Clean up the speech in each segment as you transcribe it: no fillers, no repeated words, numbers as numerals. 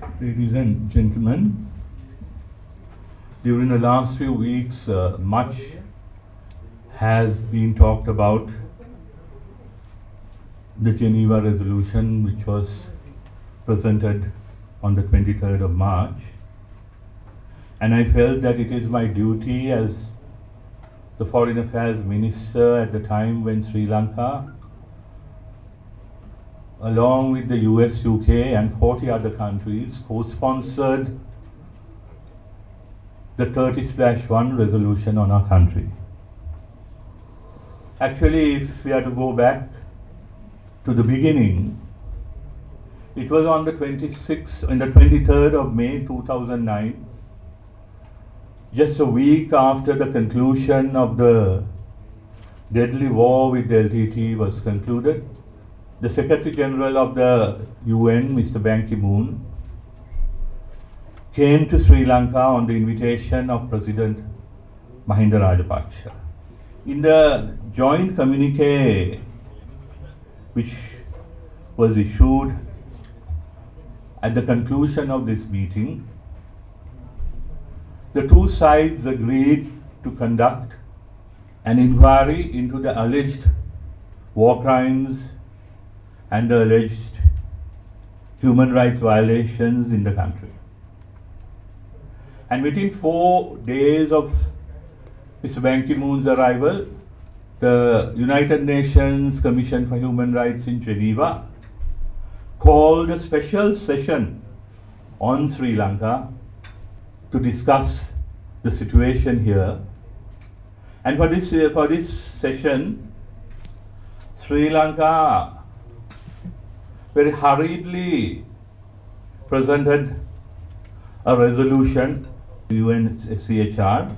Ladies and gentlemen, during the last few weeks, much has been talked about the Geneva resolution, which was presented on the 23rd of March. And I felt that it is my duty as the Foreign Affairs Minister at the time when Sri Lanka, along with the US, UK and 40 other countries, co-sponsored the 30/1 resolution on our country. Actually, if we are to go back to the beginning, it was on the 23rd of May 2009, just a week after the conclusion of the deadly war with the LTT was concluded. The Secretary General of the UN, Mr. Ban Ki-moon, came to Sri Lanka on the invitation of President Mahinda Rajapaksa. In the joint communique which was issued at the conclusion of this meeting, the two sides agreed to conduct an inquiry into the alleged war crimes and the alleged human rights violations in the country. And within 4 days of Mr. Ban Ki-moon's arrival, the United Nations Commission for Human Rights in Geneva called a special session on Sri Lanka to discuss the situation here. And for this session, Sri Lanka very hurriedly presented a resolution to UNHRC.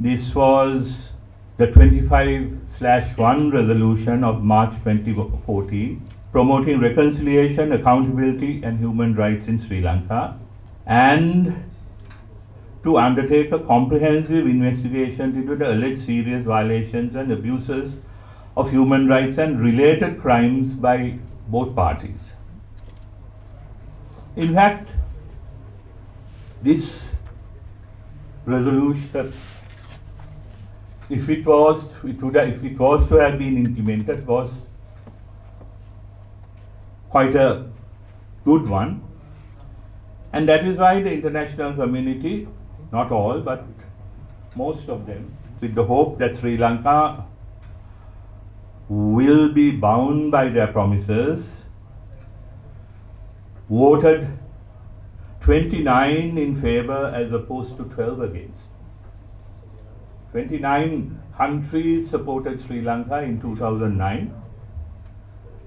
This was the 25/1 resolution of March 2014, promoting reconciliation, accountability and human rights in Sri Lanka, and to undertake a comprehensive investigation into the alleged serious violations and abuses of human rights and related crimes by both parties. In fact, this resolution, if it was to have been implemented, was quite a good one. And that is why the international community, not all, but most of them, with the hope that Sri Lanka will be bound by their promises, voted 29 in favor as opposed to 12 against. 29 countries supported Sri Lanka in 2009,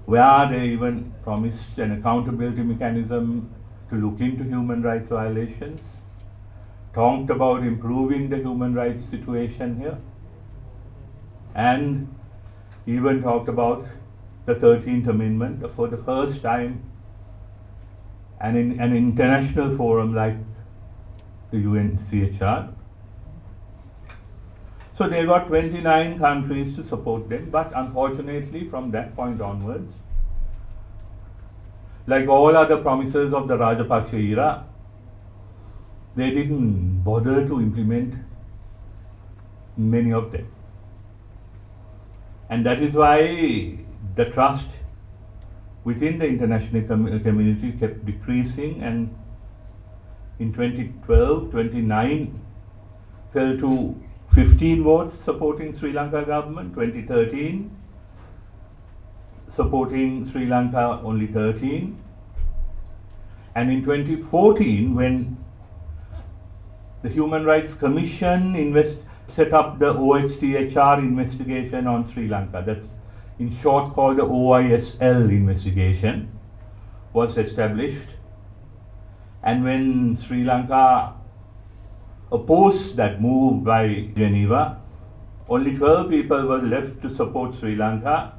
where they even promised an accountability mechanism to look into human rights violations, talked about improving the human rights situation here, and even talked about the 13th Amendment for the first time, and in an international forum like the UNHRC. So they got 29 countries to support them, but unfortunately from that point onwards, like all other promises of the Rajapaksa era, they didn't bother to implement many of them. And that is why the trust within the international community kept decreasing, and in 2012, 29 fell to 15 votes supporting Sri Lanka government, 2013 supporting Sri Lanka only 13, and in 2014 when the Human Rights Commission set up the OHCHR investigation on Sri Lanka, that's in short called the OISL investigation, was established. And when Sri Lanka opposed that move by Geneva, only 12 people were left to support Sri Lanka,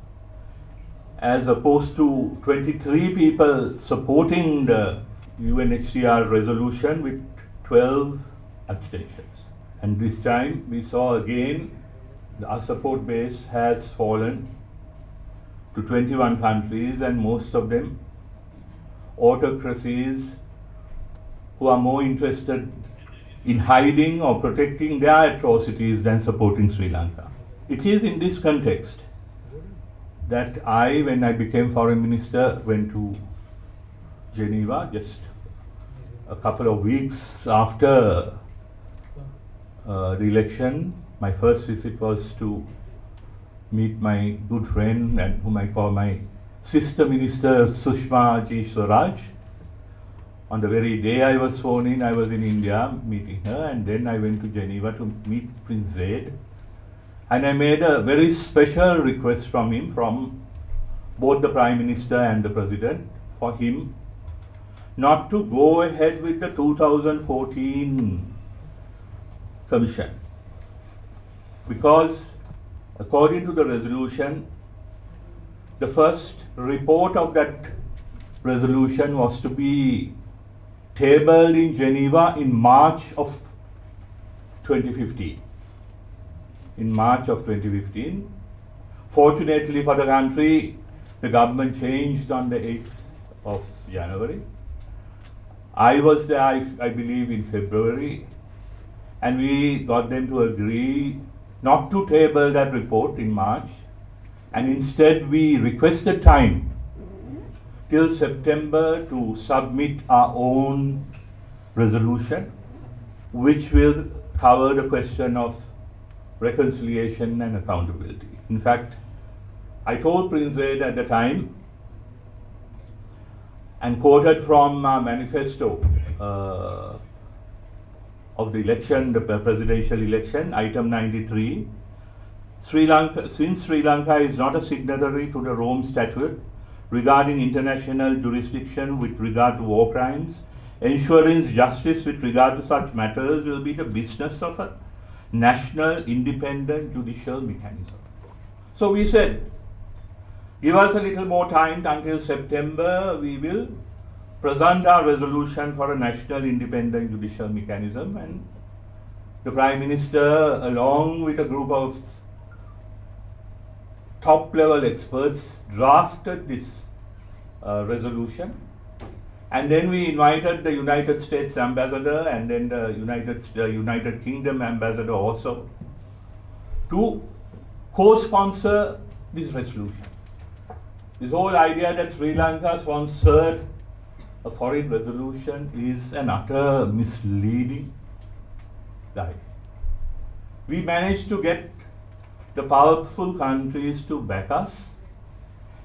as opposed to 23 people supporting the UNHCR resolution with 12 abstentions. And this time we saw again our support base has fallen to 21 countries, and most of them autocracies who are more interested in hiding or protecting their atrocities than supporting Sri Lanka. It is in this context that I, when I became foreign minister, went to Geneva just a couple of weeks after the election. My first visit was to meet my good friend and whom I call my sister minister, Sushma Ji Swaraj. On the very day I was sworn in, I was in India meeting her, and then I went to Geneva to meet Prince Zaid. And I made a very special request from him, from both the Prime Minister and the President, for him not to go ahead with the 2014 commission. Because according to the resolution, the first report of that resolution was to be tabled in Geneva in March of 2015. In March of 2015. Fortunately for the country, the government changed on the 8th of January. I was there, I believe, in February, and we got them to agree not to table that report in March, and instead we requested time till September to submit our own resolution, which will cover the question of reconciliation and accountability. In fact, I told Prince Zaid at the time, and quoted from our manifesto of the election, the presidential election, item 93, since Sri Lanka is not a signatory to the Rome Statute regarding international jurisdiction with regard to war crimes, ensuring justice with regard to such matters will be the business of a national independent judicial mechanism. So we said, give us a little more time until September, we will present our resolution for a national independent judicial mechanism, and the Prime Minister, along with a group of top level experts, drafted this resolution. And then we invited the United States ambassador and then the United Kingdom ambassador also to co-sponsor this resolution. This whole idea that Sri Lanka sponsored a foreign resolution is an utter misleading lie. We managed to get the powerful countries to back us,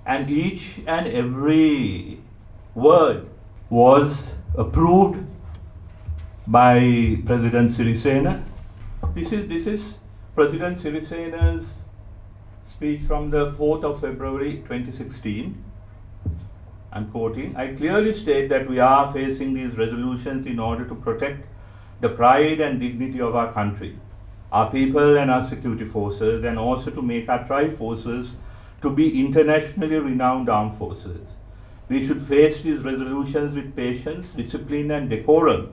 and each and every word was approved by President Sirisena. This is President Sirisena's speech from the 4th of February 2016. I'm quoting, "I clearly state that we are facing these resolutions in order to protect the pride and dignity of our country, our people and our security forces, and also to make our tri-forces to be internationally renowned armed forces. We should face these resolutions with patience, discipline and decorum,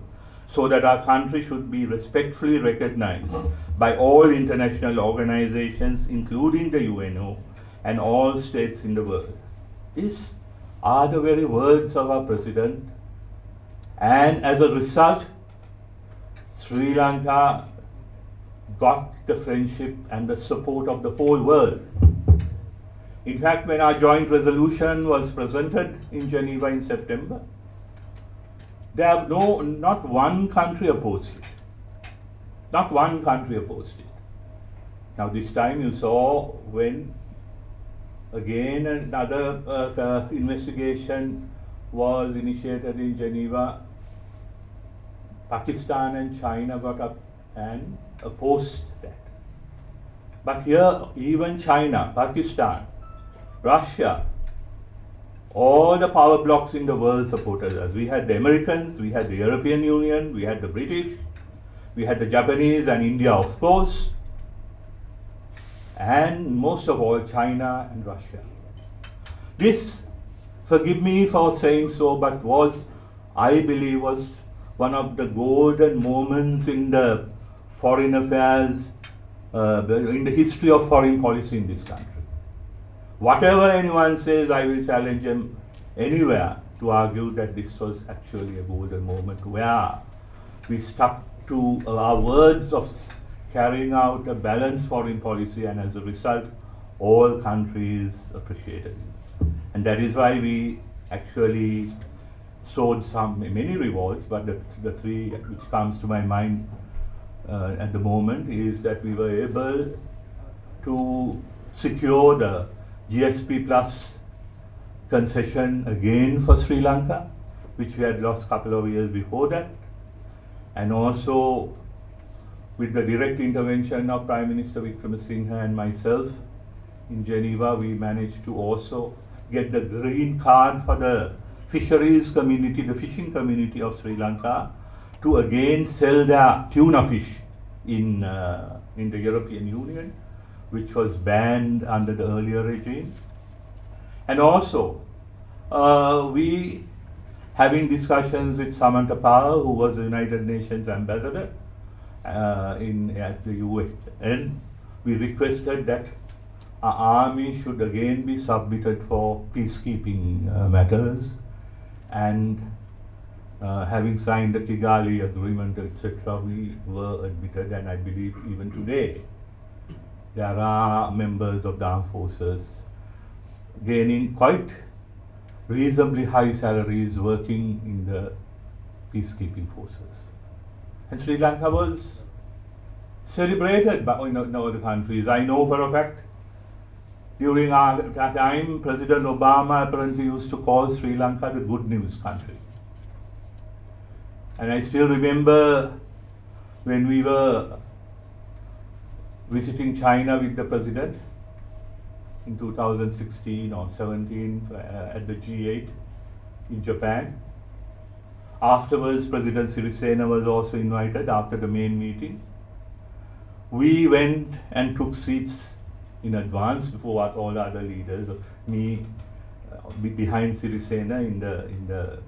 so that our country should be respectfully recognized by all international organizations, including the UNO and all states in the world." These are the very words of our President, and as a result, Sri Lanka got the friendship and the support of the whole world. In fact, when our joint resolution was presented in Geneva in September, not one country opposed it. Not one country opposed it. Now this time you saw when again another investigation was initiated in Geneva, Pakistan and China got up and opposed that. But here even China, Pakistan, Russia, all the power blocks in the world supported us. We had the Americans, we had the European Union, we had the British, we had the Japanese and India, of course, and most of all China and Russia. This, forgive me for saying so, but I believe was one of the golden moments in the foreign affairs, in the history of foreign policy in this country. Whatever anyone says, I will challenge them anywhere to argue that this was actually a golden moment where we stuck to our words of carrying out a balanced foreign policy, and as a result, all countries appreciated it. And that is why we actually sowed many rewards, but the three which comes to my mind at the moment is that we were able to secure the GSP Plus concession again for Sri Lanka, which we had lost a couple of years before that, and also with the direct intervention of Prime Minister Wickremesinghe and myself in Geneva, we managed to also get the green card for the fisheries community, the fishing community of Sri Lanka, to again sell their tuna fish in the European Union, which was banned under the earlier regime. And also, we having discussions with Samantha Power, who was the United Nations ambassador at the UN, we requested that our army should again be submitted for peacekeeping matters, and having signed the Kigali agreement, etc., we were admitted, and I believe even today there are members of the armed forces gaining quite reasonably high salaries working in the peacekeeping forces. And Sri Lanka was celebrated by in other countries. I know for a fact during our time, President Obama apparently used to call Sri Lanka the good news country. And I still remember when we were visiting China with the president in 2016 or 17 at the G8 in Japan. Afterwards, President Sirisena was also invited after the main meeting. We went and took seats in advance before all other leaders. Me behind Sirisena in the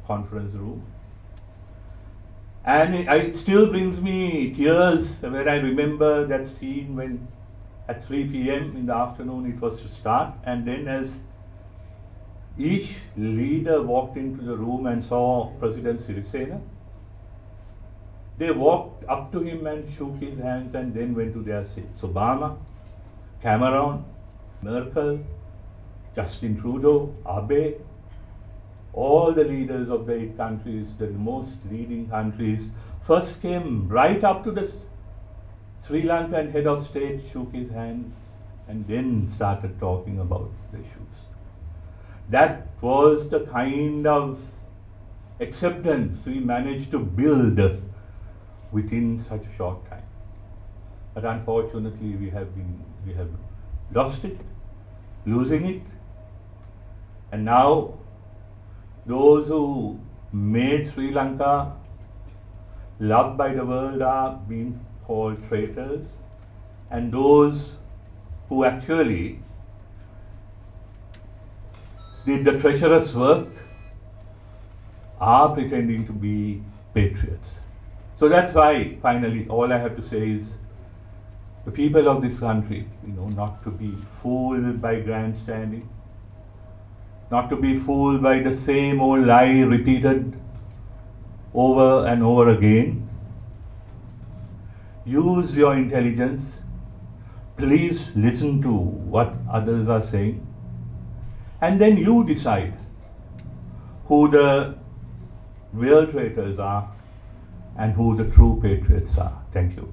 conference room. And it still brings me tears when I remember that scene when at 3 p.m. in the afternoon it was to start, and then as each leader walked into the room and saw President Sirisena, they walked up to him and shook his hands and then went to their seats. Obama, Cameron, Merkel, Justin Trudeau, Abe, all the leaders of the 8 countries, the most leading countries, first came right up to the Sri Lankan head of state, shook his hands, and then started talking about the issues. That was the kind of acceptance we managed to build within such a short time. But unfortunately, we have lost it, losing it, and now those who made Sri Lanka loved by the world are being called traitors, and those who actually did the treacherous work are pretending to be patriots. So that's why, finally, all I have to say is the people of this country, not to be fooled by grandstanding, not to be fooled by the same old lie repeated over and over again. Use your intelligence. Please listen to what others are saying. And then you decide who the real traitors are and who the true patriots are. Thank you.